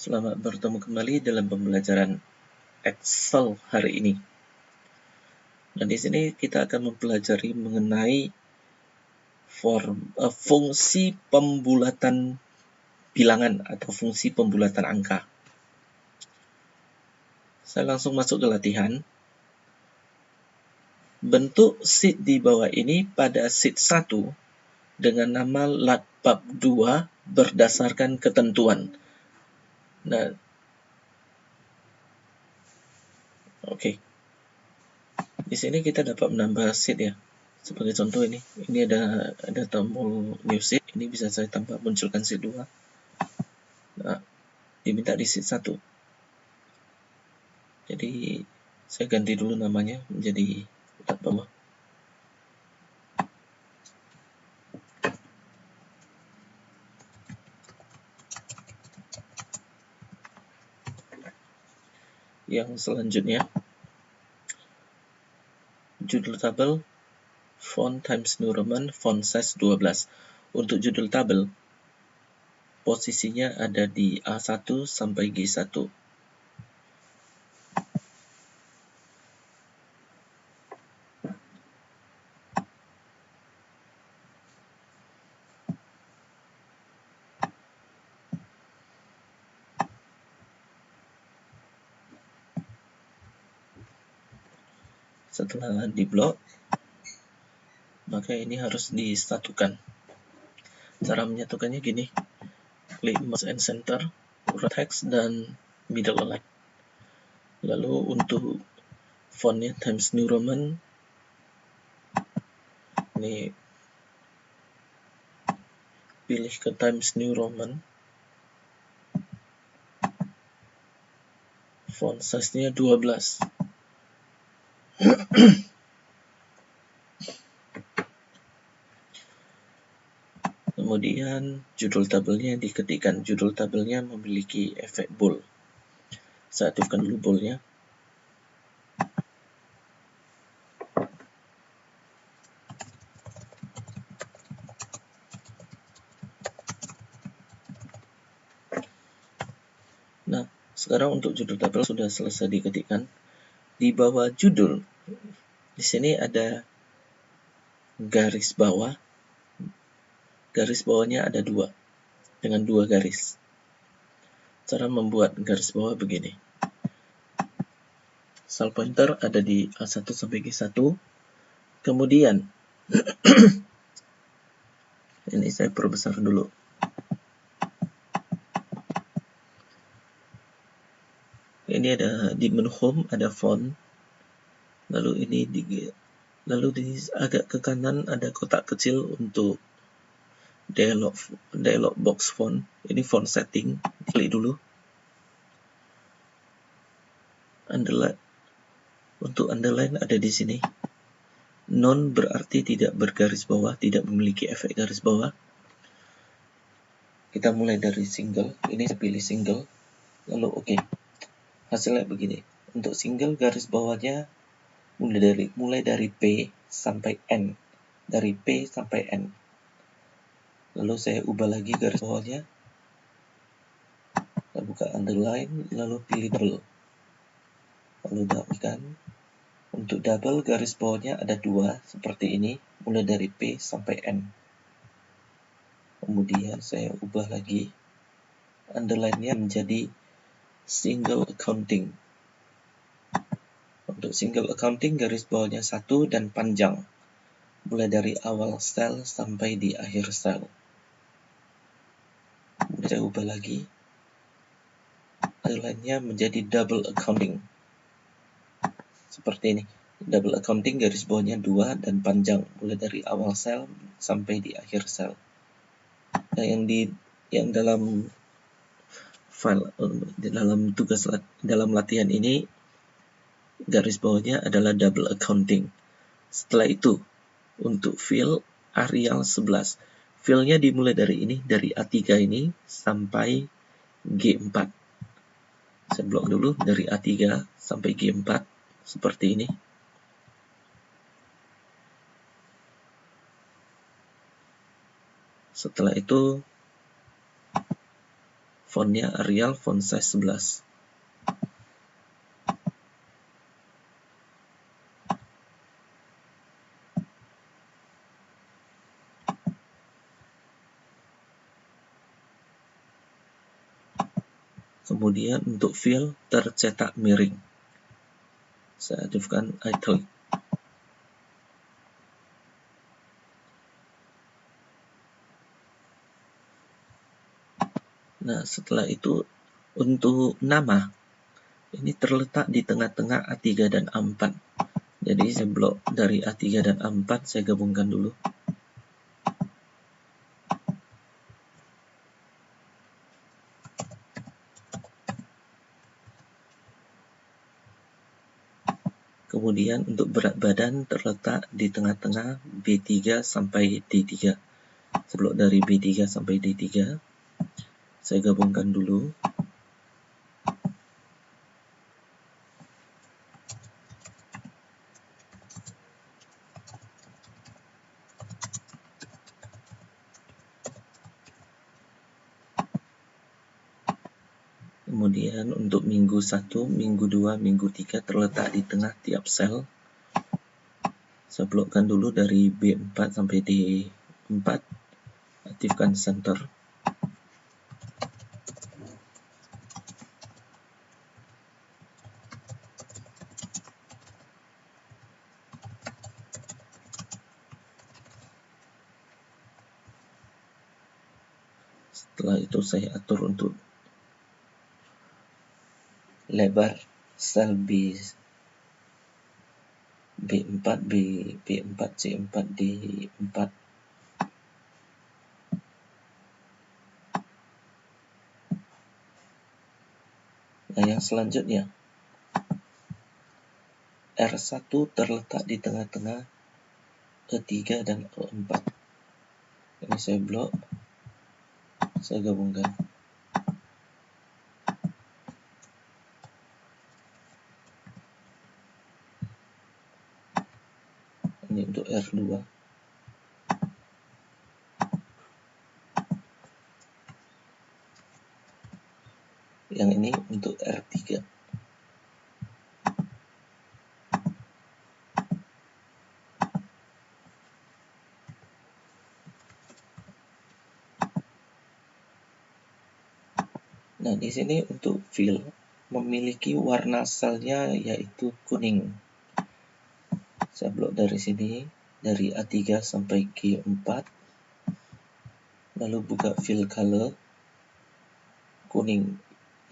Selamat bertemu kembali dalam pembelajaran Excel hari ini. Dan di sini kita akan mempelajari mengenai fungsi pembulatan bilangan atau fungsi pembulatan angka. Saya langsung masuk ke latihan. Bentuk sheet di bawah ini pada sheet 1 dengan nama lat bab 2 berdasarkan ketentuan. Nah, oke. Di sini kita dapat menambah sheet ya. Sebagai contoh ini ada tombol new sheet, ini bisa saya tambah munculkan sheet 2. Nah, diminta di sheet 1. Jadi saya ganti dulu namanya menjadi tab bawah. Yang selanjutnya judul tabel font Times New Roman font size 12. Untuk judul tabel posisinya ada di A1 sampai G1. Setelah diblok, maka ini harus disatukan. Cara menyatukannya gini, klik mouse and center, text dan middle align. Lalu untuk fontnya Times New Roman, ini pilih ke Times New Roman, font size-nya 12. Kemudian judul tabelnya diketikkan. Judul tabelnya memiliki efek bold. Saya aktifkan dulu boldnya. Nah, sekarang untuk judul tabel sudah selesai diketikkan. Di bawah judul, di sini ada garis bawah. Garis bawahnya ada 2, dengan 2 garis. Cara membuat garis bawah begini. Cell pointer ada di A1 sampai G1. Kemudian, ini saya perbesar dulu. Ini ada di menu home, ada font. Lalu ini di agak ke kanan ada kotak kecil untuk dialog box font. Ini font setting, klik dulu. Underline. Untuk underline ada di sini. Non berarti tidak bergaris bawah, tidak memiliki efek garis bawah. Kita mulai dari single. Ini saya pilih single. Lalu oke. Hasilnya begini. Untuk single garis bawahnya mulai dari P sampai N. Dari P sampai N. Lalu saya ubah lagi garis bawahnya. Saya buka underline, lalu pilih double. Lalu dapatkan. Untuk double garis bawahnya ada 2 seperti ini, mulai dari P sampai N. Kemudian saya ubah lagi underline-nya menjadi single accounting. Untuk single accounting garis bawahnya 1 dan panjang, mulai dari awal sel sampai di akhir sel. Kemudian saya ubah lagi underline-nya menjadi double accounting. Seperti ini. Double accounting garis bawahnya 2 dan panjang, mulai dari awal sel sampai di akhir sel. Nah, yang dalam file dalam latihan ini garis bawahnya adalah double accounting. Setelah itu untuk fill Arial 11, fillnya dimulai dari ini, dari A3 ini sampai G4. Saya blok dulu dari A3 sampai G4 seperti ini. Setelah itu Fontnya Arial, font size 11. Kemudian untuk fill tercetak miring, saya aktifkan italic. Nah, setelah itu untuk nama, ini terletak di tengah-tengah A3 dan A4. Jadi saya blok dari A3 dan A4, saya gabungkan dulu. Kemudian untuk berat badan terletak di tengah-tengah B3 sampai D3. Saya blok dari B3 sampai D3. Saya gabungkan dulu. Kemudian untuk minggu 1, minggu 2, minggu 3 terletak di tengah tiap sel. Saya blokkan dulu dari B4 sampai D4. Aktifkan center. Setelah itu saya atur untuk lebar sel B4, B4, C4, D4. Nah, yang selanjutnya R1 terletak di tengah-tengah E3 dan E4. Ini saya blok, saya gabungkan. Ini untuk R2. Yang ini untuk R3. Nah, di sini untuk fill memiliki warna selnya yaitu kuning. Saya blok dari sini, dari A3 sampai G4. Lalu buka fill color kuning,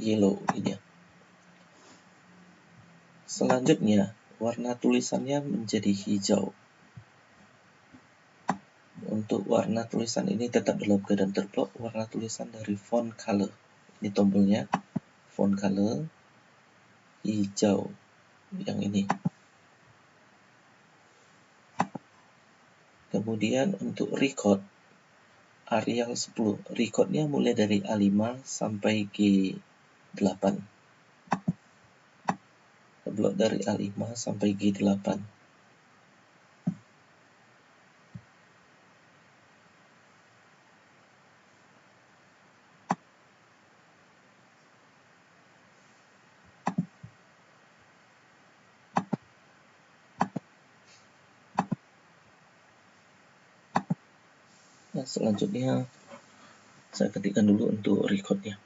yellow ini. Selanjutnya, warna tulisannya menjadi hijau. Untuk warna tulisan ini tetap dalam keadaan terblok, warna tulisan dari font color. Ini tombolnya, font color, hijau, yang ini. Kemudian untuk record, Arial 10. Recordnya mulai dari A5 sampai G8. Blok dari A5 sampai G8. Nah, selanjutnya saya ketikkan dulu untuk recordnya.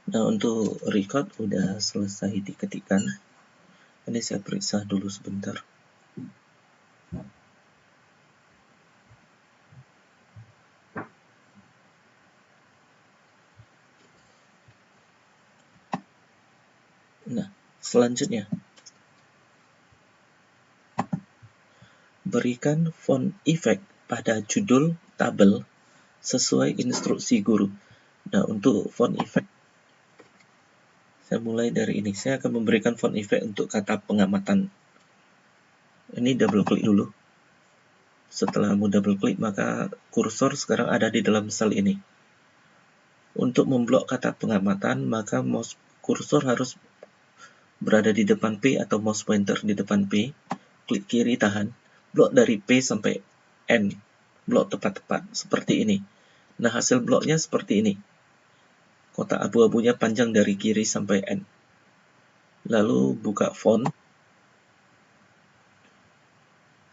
Nah, untuk record udah selesai diketikkan. Ini saya periksa dulu sebentar. Nah, selanjutnya berikan font effect pada judul tabel sesuai instruksi guru. Nah, untuk font effect, saya mulai dari ini. Saya akan memberikan font effect untuk kata pengamatan. Ini double klik dulu. Setelah double klik, maka kursor sekarang ada di dalam sel ini. Untuk memblok kata pengamatan, maka mouse kursor harus berada di depan P atau mouse pointer di depan P. Klik kiri tahan. Blok dari P sampai N. Blok tepat-tepat seperti ini. Nah, hasil bloknya seperti ini. Kotak abu-abunya panjang dari kiri sampai N. Lalu buka font.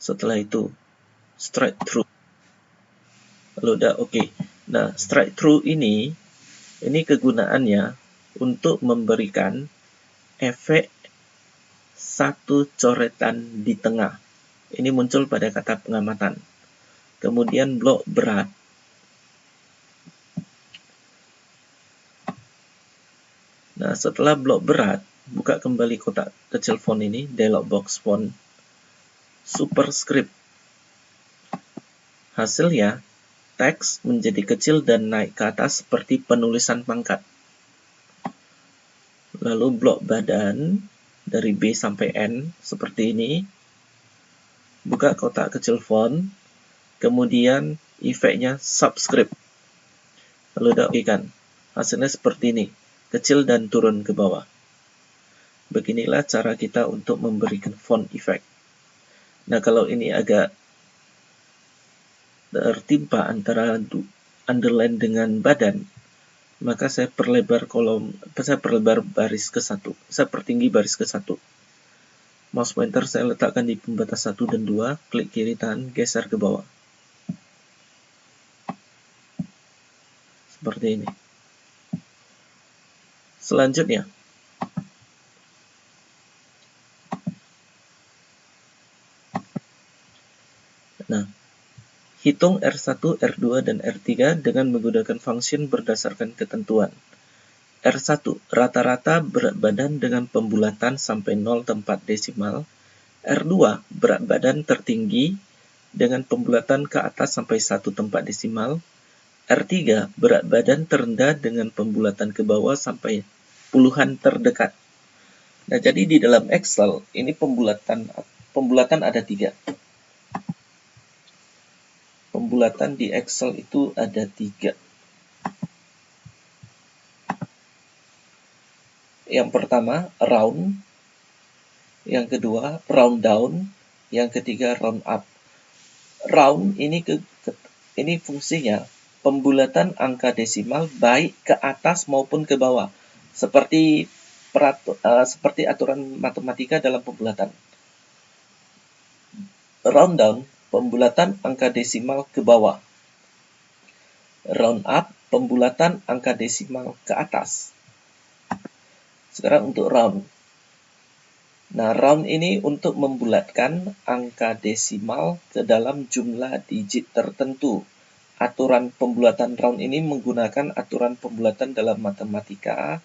Setelah itu strike through. Lalu udah oke. Nah, strike through ini kegunaannya untuk memberikan efek satu coretan di tengah. Ini muncul pada kata pengamatan. Kemudian blok berat. Nah, setelah blok berat, buka kembali kotak kecil font ini, dialog box font, superscript. Hasilnya, teks menjadi kecil dan naik ke atas seperti penulisan pangkat. Lalu blok badan dari B sampai N seperti ini. Buka kotak kecil font, kemudian efeknya subscript. Lalu oke-kan. Hasilnya seperti ini, kecil dan turun ke bawah. Beginilah cara kita untuk memberikan font effect. Nah, kalau ini agak tertimpa antara underline dengan badan, maka saya perlebar baris ke 1. Saya pertinggi baris ke 1. Mouse pointer saya letakkan di pembatas 1 dan 2, klik kiri tahan, geser ke bawah. Seperti ini. Selanjutnya, nah, hitung R1, R2, dan R3 dengan menggunakan function berdasarkan ketentuan. R1, rata-rata berat badan dengan pembulatan sampai 0 tempat desimal. R2, berat badan tertinggi dengan pembulatan ke atas sampai 1 tempat desimal. R3, berat badan terendah dengan pembulatan ke bawah sampai puluhan terdekat. Nah, jadi di dalam Excel, ini pembulatan ada 3. Pembulatan di Excel itu ada 3. Yang pertama, round. Yang kedua, round down. Yang ketiga, round up. Round ini ini fungsinya pembulatan angka desimal baik ke atas maupun ke bawah. Seperti aturan matematika dalam pembulatan. Round down, pembulatan angka desimal ke bawah. Round up, pembulatan angka desimal ke atas. Sekarang untuk round. Nah, round ini untuk membulatkan angka desimal ke dalam jumlah digit tertentu. Aturan pembulatan round ini menggunakan aturan pembulatan dalam matematika,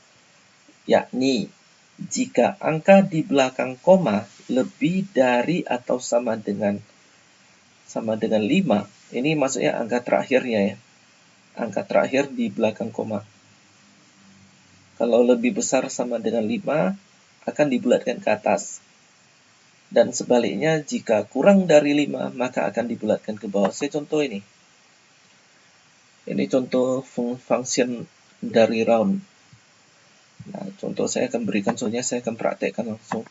yakni jika angka di belakang koma lebih dari atau sama dengan 5, ini maksudnya angka terakhirnya ya. Angka terakhir di belakang koma. Kalau lebih besar sama dengan 5, akan dibulatkan ke atas. Dan sebaliknya, jika kurang dari 5, maka akan dibulatkan ke bawah. Saya contoh ini. Ini contoh function dari round. Nah, contoh saya akan berikan, soalnya saya akan praktekkan langsung.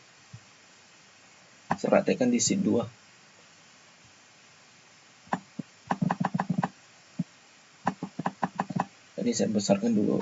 Saya praktekkan di sheet 2. Ini saya besarkan dulu.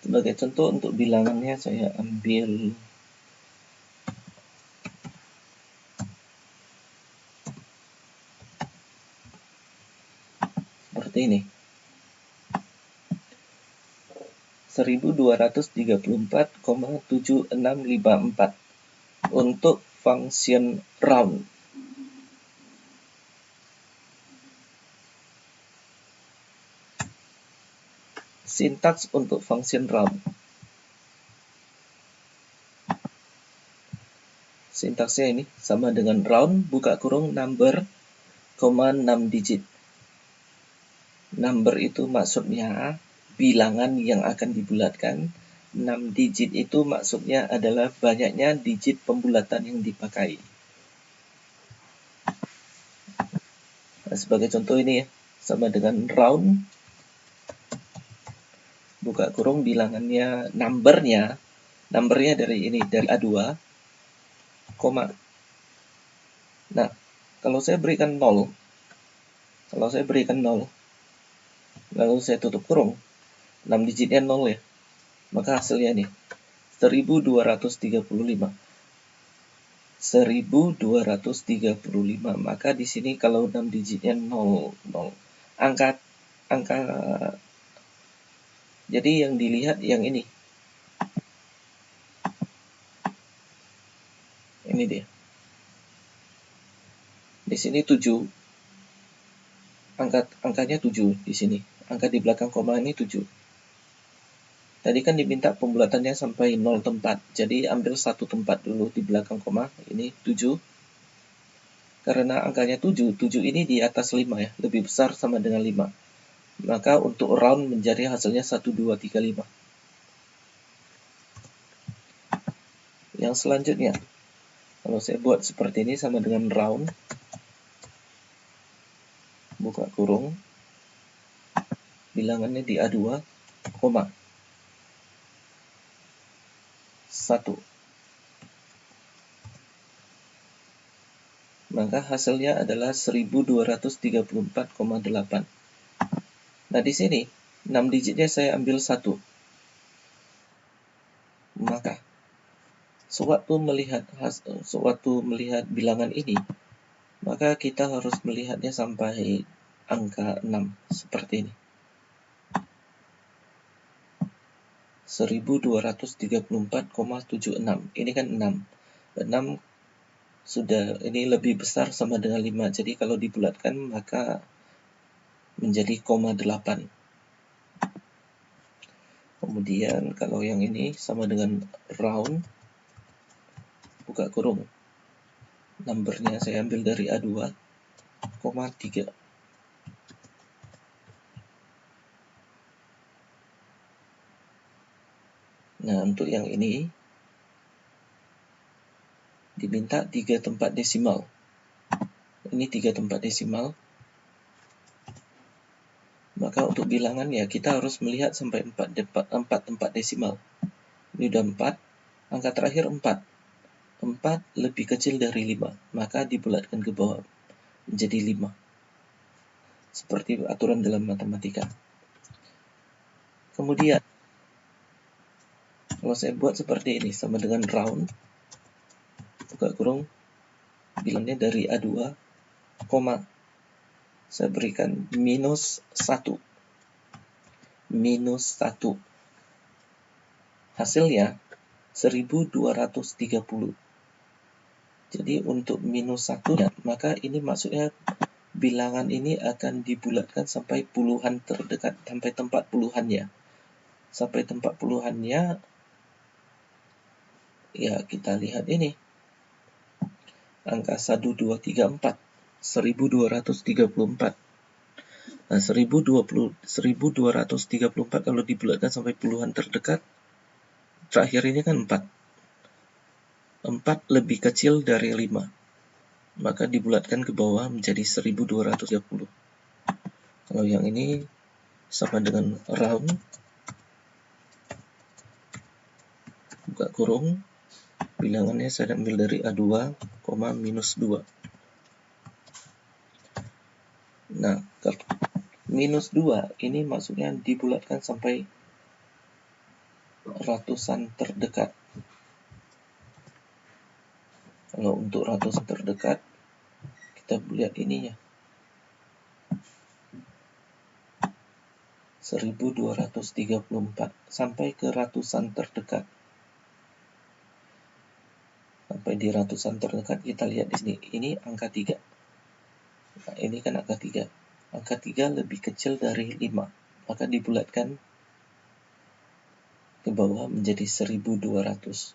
Sebagai contoh untuk bilangannya saya ambil seperti ini. 1234,7654 untuk function round. Sintaks untuk function round. Sintaksnya ini sama dengan round, buka kurung, number, 6 digit. Number itu maksudnya bilangan yang akan dibulatkan. 6 digit itu maksudnya adalah banyaknya digit pembulatan yang dipakai. Nah, sebagai contoh ini ya, sama dengan round, buka kurung, bilangannya, numbernya dari ini, dari A2, koma. Nah, kalau saya berikan 0, lalu saya tutup kurung, 6 digitnya 0 ya, maka hasilnya nih, 1235. 1235. Maka di sini kalau 6 digitnya 0, 0. Angka jadi yang dilihat yang ini. Ini dia. Di sini 7. Angkanya 7 di sini. Angka di belakang koma ini 7. Tadi kan diminta pembulatannya sampai 0 tempat. Jadi ambil satu tempat dulu di belakang koma. Ini 7. Karena angkanya 7, 7 ini di atas 5 ya. Lebih besar sama dengan 5. Maka untuk round menjadi hasilnya 1, 2, 3, 5. Yang selanjutnya, kalau saya buat seperti ini sama dengan round, buka kurung, bilangannya di A2, koma, 1. Maka hasilnya adalah 1234,8. Nah, di sini 6 digitnya saya ambil 1. Maka sewaktu melihat bilangan ini, maka kita harus melihatnya sampai angka 6 seperti ini. 1234,76. Ini kan 6. 6 sudah ini lebih besar sama dengan 5. Jadi kalau dibulatkan maka menjadi 8. Kemudian kalau yang ini sama dengan round, buka kurung. Numbernya saya ambil dari A2, 3. Nah, untuk yang ini diminta 3 tempat desimal. Ini 3 tempat desimal. Maka untuk bilangan ya kita harus melihat sampai 4 tempat desimal. Ini udah 4, angka terakhir 4. 4 lebih kecil dari 5, maka dibulatkan ke bawah menjadi 5. Seperti aturan dalam matematika. Kemudian kalau saya buat seperti ini sama dengan round, buka kurung, bilangnya dari A2, koma, saya berikan minus 1. Minus 1. Hasilnya 1230. Jadi untuk minus 1-nya, maka ini maksudnya bilangan ini akan dibulatkan sampai puluhan terdekat, sampai tempat puluhannya. Sampai tempat puluhannya, ya kita lihat ini. Angka 1, 2, 3, 4. 1234. Nah, 1234 kalau dibulatkan sampai puluhan terdekat, terakhir ini kan 4. 4 lebih kecil dari 5. Maka dibulatkan ke bawah menjadi 1230. Kalau yang ini sama dengan round, buka kurung, bilangannya saya ambil dari A2, minus 2. Nah, minus 2 ini maksudnya dibulatkan sampai ratusan terdekat. Kalau untuk ratusan terdekat, kita lihat ininya. 1234 sampai ke ratusan terdekat. Sampai di ratusan terdekat kita lihat di sini. Ini angka 3. Nah, ini kan angka 3. Angka 3 lebih kecil dari 5. Maka dibulatkan ke bawah menjadi 1200.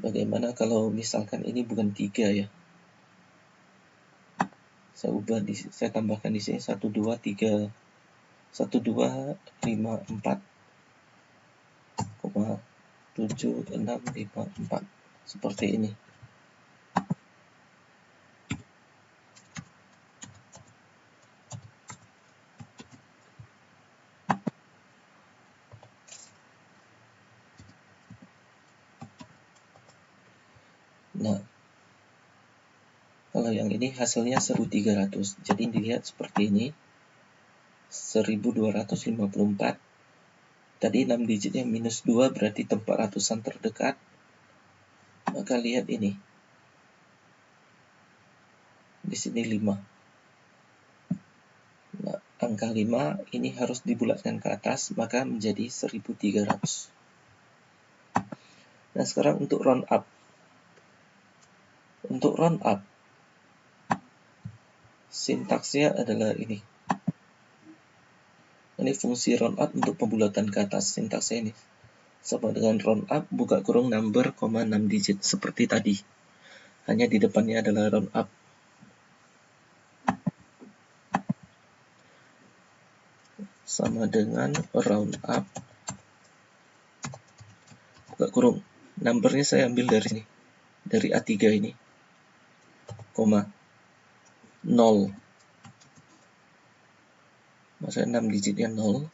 Bagaimana kalau misalkan ini bukan 3 ya? Saya tambahkan di sini 1 2 3 1 2 5 4 7 6 5 4 seperti ini. Nah, kalau yang ini hasilnya 1300. Jadi dilihat seperti ini. 1254. Tadi 6 digitnya minus 2 berarti tempat ratusan terdekat. Maka lihat ini. Di sini 5. Nah, angka 5 ini harus dibulatkan ke atas, maka menjadi 1300. Nah, sekarang untuk round up. Untuk round up, sintaksnya adalah ini. Ini fungsi round up untuk pembulatan ke atas. Sintaksnya ini sama dengan round up buka kurung number, 6 digit seperti tadi. Hanya di depannya adalah round up. Sama dengan round up buka kurung. Numbernya saya ambil dari sini. Dari A3 ini. 0. Maksudnya 6 digitnya 0.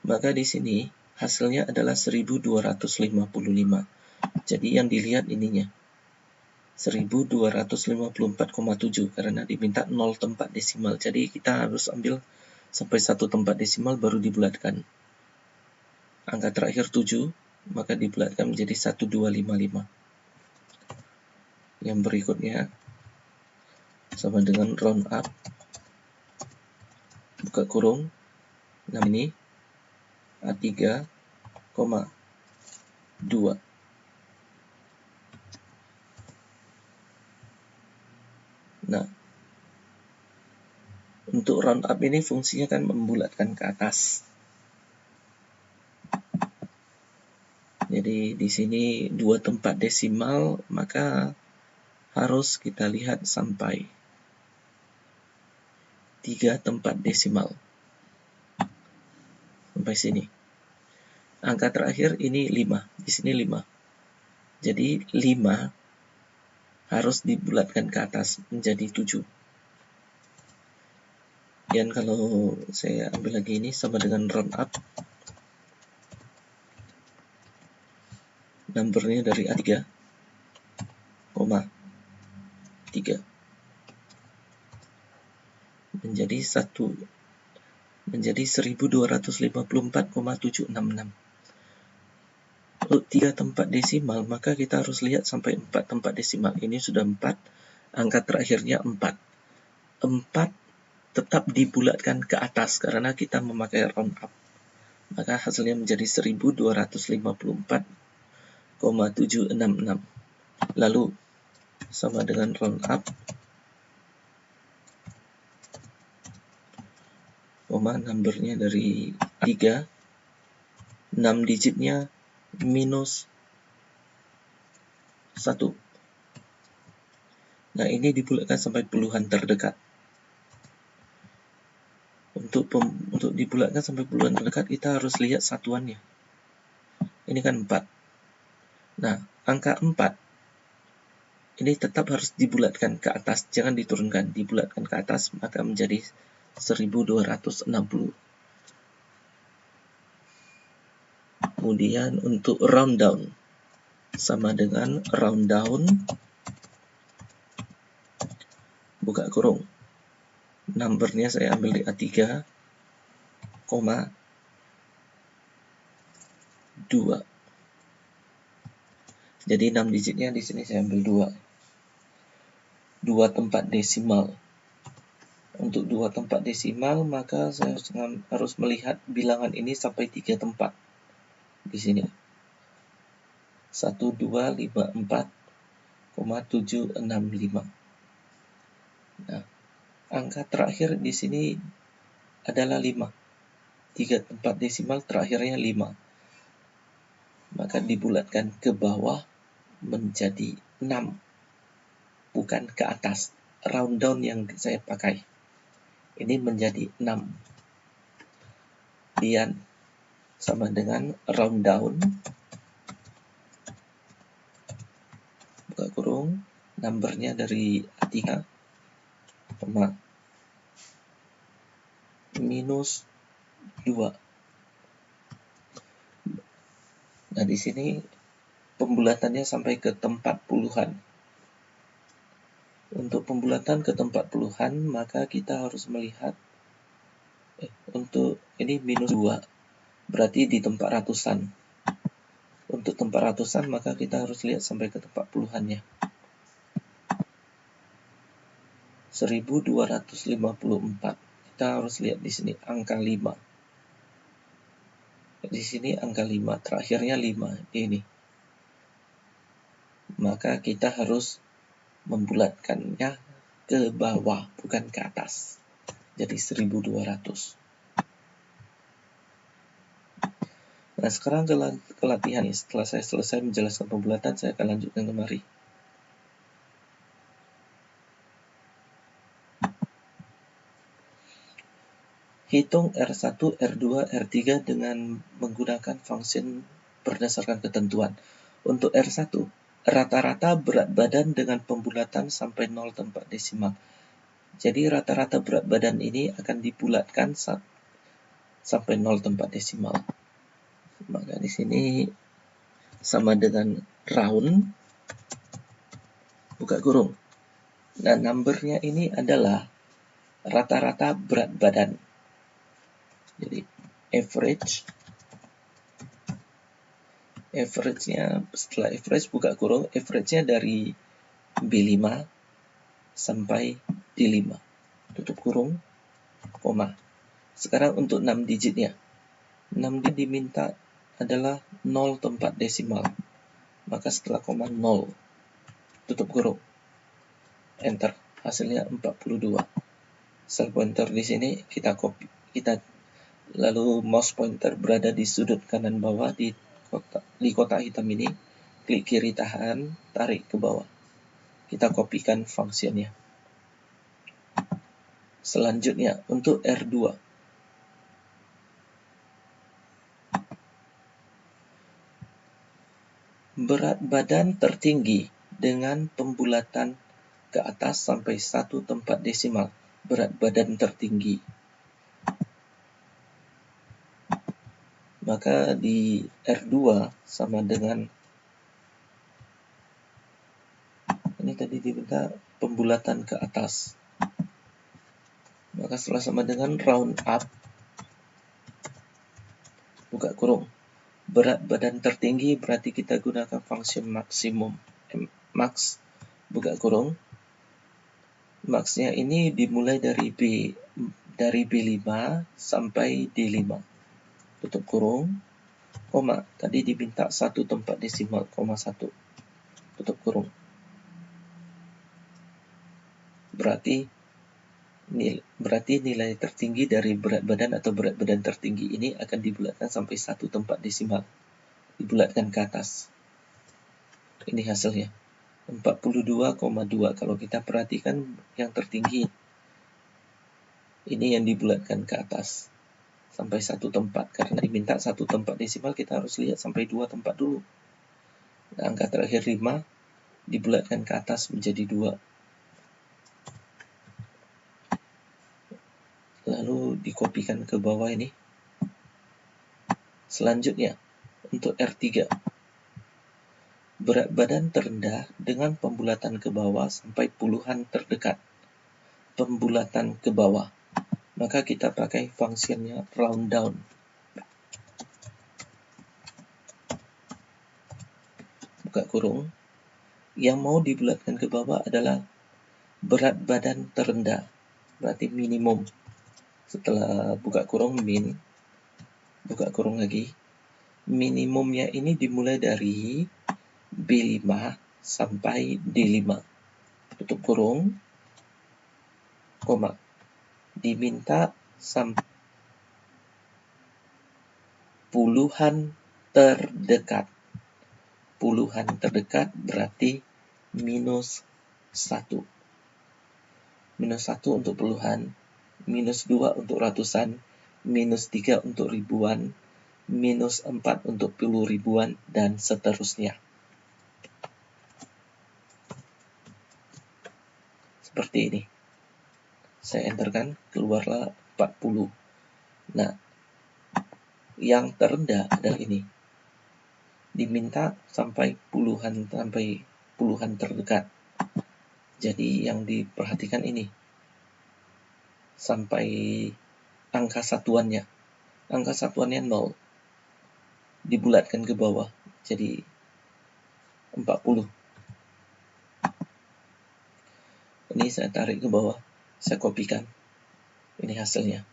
Maka di sini hasilnya adalah 1255. Jadi yang dilihat ininya 1254,7 karena diminta 0 tempat desimal. Jadi kita harus ambil sampai 1 tempat desimal baru dibulatkan. Angka terakhir 7, maka dibulatkan menjadi 1255. Yang berikutnya sama dengan round up buka kurung. Nah, ini A3, 2. Nah, untuk round up ini fungsinya kan membulatkan ke atas. Jadi di sini 2 tempat desimal, maka harus kita lihat sampai 3 tempat desimal. Sampai sini. Angka terakhir ini 5. Di sini 5. Jadi 5 harus dibulatkan ke atas menjadi 7. Dan kalau saya ambil lagi ini sama dengan round up. Numbernya dari A3, 3. Menjadi 1254,766. Untuk 3 tempat desimal, maka kita harus lihat sampai 4 tempat desimal. Ini sudah 4, angka terakhirnya 4. 4 tetap dibulatkan ke atas karena kita memakai round up. Maka hasilnya menjadi 1254,766. Lalu sama dengan round up, numbernya dari 3, 6 digitnya minus 1. Nah, ini dibulatkan sampai puluhan terdekat. Untuk dibulatkan sampai puluhan terdekat, kita harus lihat satuannya. Ini kan 4. Nah, angka 4 ini tetap harus dibulatkan ke atas, jangan diturunkan, dibulatkan ke atas, maka menjadi 1260. Kemudian untuk round down, sama dengan round down buka kurung. Numbernya saya ambil di A3, koma 2. Jadi 6 digitnya di sini saya ambil 2. 2 tempat desimal. Untuk 2 tempat desimal, maka saya harus melihat bilangan ini sampai 3 tempat. Di sini 1254,765. Nah, angka terakhir di sini adalah 5. 3 tempat desimal terakhirnya 5. Maka dibulatkan ke bawah menjadi 6. Bukan ke atas. Round down yang saya pakai. Ini menjadi 6. Kemudian sama dengan round down, buka kurung, numbernya dari A3, minus 2. Nah, di sini pembulatannya sampai ke tempat puluhan. Untuk pembulatan ke tempat puluhan, maka kita harus melihat untuk ini minus 2, berarti di tempat ratusan. Untuk tempat ratusan, maka kita harus lihat sampai ke tempat puluhannya. 1254. Kita harus lihat di sini angka 5. Di sini angka 5, terakhirnya 5 ini. Maka kita harus membulatkannya ke bawah, bukan ke atas. Jadi 1200. Nah, sekarang ke latihan. Setelah saya selesai menjelaskan pembulatan, saya akan lanjutkan kemari. Hitung R1, R2, R3 dengan menggunakan function berdasarkan ketentuan. Untuk R1, rata-rata berat badan dengan pembulatan sampai 0 tempat desimal. Jadi rata-rata berat badan ini akan dibulatkan sampai 0 tempat desimal. Maka di sini sama dengan round, buka kurung. Nah, numbernya ini adalah rata-rata berat badan. Jadi average-nya setelah average buka kurung, average-nya dari B5 sampai D5. Tutup kurung, koma. Sekarang untuk 6 digitnya. 6 digit diminta adalah 0 tempat desimal. Maka setelah koma 0. Tutup kurung. Enter. Hasilnya 42. Cell pointer di sini kita copy, lalu mouse pointer berada di sudut kanan bawah di kotak hitam ini, klik kiri tahan, tarik ke bawah. Kita kopikan fungsinya. Selanjutnya untuk R2. Berat badan tertinggi dengan pembulatan ke atas sampai 1 tempat desimal. Berat badan tertinggi. Maka di R2 sama dengan ini tadi diminta pembulatan ke atas. Maka setelah sama dengan round up, buka kurung. Berat badan tertinggi berarti kita gunakan fungsi maksimum. Max, buka kurung. Max-nya ini dimulai dari B5 sampai D5. Tutup kurung, koma. Tadi diminta 1 tempat desimal, koma 1. Tutup kurung. Berarti nilai tertinggi dari berat badan atau berat badan tertinggi ini akan dibulatkan sampai 1 tempat desimal. Dibulatkan ke atas. Ini hasilnya. 42,2. Kalau kita perhatikan yang tertinggi ini yang dibulatkan ke atas sampai 1 tempat, karena diminta 1 tempat desimal, kita harus lihat sampai 2 tempat dulu. Nah, angka terakhir 5 dibulatkan ke atas menjadi 2, lalu dikopikan ke bawah ini. Selanjutnya untuk R3, berat badan terendah dengan pembulatan ke bawah sampai puluhan terdekat. pembulatan ke bawah, maka kita pakai fungsinya round down. Buka kurung. Yang mau dibulatkan ke bawah adalah berat badan terendah, berarti minimum. Setelah buka kurung min, buka kurung lagi, minimumnya ini dimulai dari B5 sampai D5. Tutup kurung, koma. Diminta sampai puluhan terdekat. Puluhan terdekat berarti minus 1. Minus 1 untuk puluhan, minus 2 untuk ratusan, minus 3 untuk ribuan, minus 4 untuk puluh ribuan, dan seterusnya. Seperti ini. Saya enterkan, keluarlah 40. Nah, yang terendah adalah ini. Diminta sampai puluhan terdekat. Jadi yang diperhatikan ini. Sampai angka satuannya. Angka satuannya 0. Dibulatkan ke bawah. Jadi 40. Ini saya tarik ke bawah. Saya kopikan. Ini hasilnya.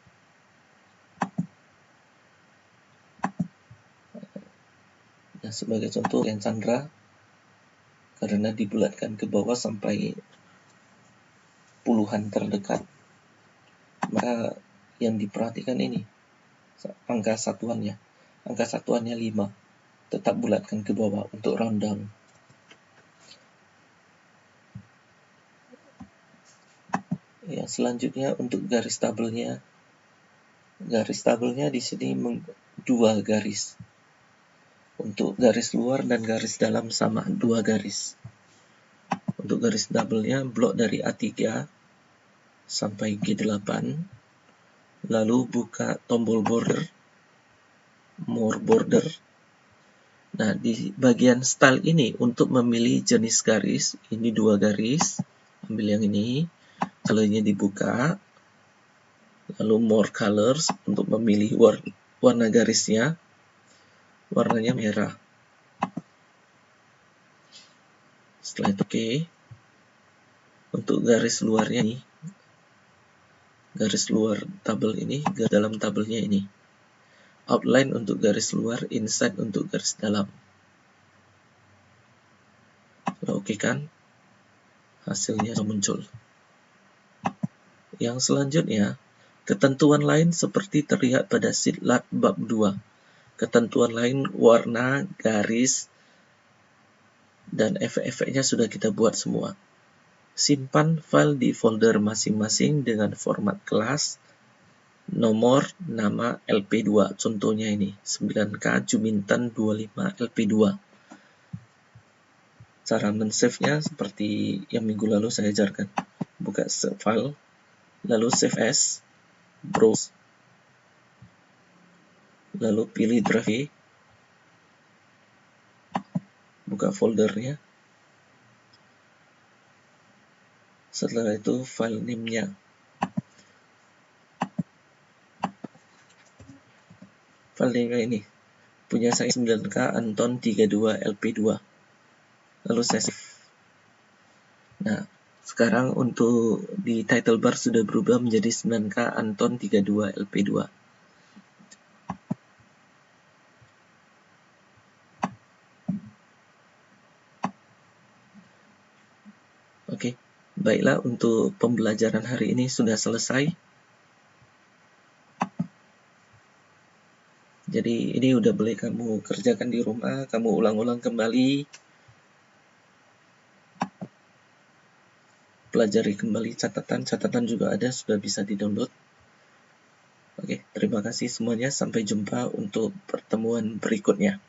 Nah, sebagai contoh yang Chandra, karena dibulatkan ke bawah sampai puluhan terdekat, maka yang diperhatikan ini angka satuannya. Angka satuannya 5. Tetap bulatkan ke bawah untuk round down. Ya, selanjutnya untuk garis tabelnya. Garis tabelnya di sini dua garis. Untuk garis luar dan garis dalam sama 2 garis. Untuk garis tabelnya blok dari A3 sampai G8. Lalu buka tombol border, more border. Nah, di bagian style ini untuk memilih jenis garis, ini 2 garis. Ambil yang ini. Kalau ini dibuka, lalu more colors untuk memilih warna garisnya, warnanya merah. Setelah itu oke. Untuk garis luarnya nih, garis luar tabel ini, dalam tabelnya ini. Outline untuk garis luar, inside untuk garis dalam. Lalu oke kan, hasilnya muncul. Yang selanjutnya, ketentuan lain seperti terlihat pada Silat bab 2. Ketentuan lain warna, garis, dan efek-efeknya sudah kita buat semua. Simpan file di folder masing-masing dengan format kelas, nomor, nama, LP2. Contohnya ini, 9K Juminten 25 LP2. Cara men-save-nya seperti yang minggu lalu saya ajarkan. Buka file, lalu save as, browse, lalu pilih drive, buka foldernya. Setelah itu file name-nya. File name-nya ini. Punya saya 9K Anton 32 LP2. Lalu saya save. Nah, sekarang untuk di title bar sudah berubah menjadi 9K Anton 32 LP2. Oke, baiklah untuk pembelajaran hari ini sudah selesai. Jadi ini udah boleh kamu kerjakan di rumah, kamu ulang-ulang kembali. Pelajari kembali catatan juga ada, sudah bisa di-download. Oke, terima kasih semuanya, sampai jumpa untuk pertemuan berikutnya.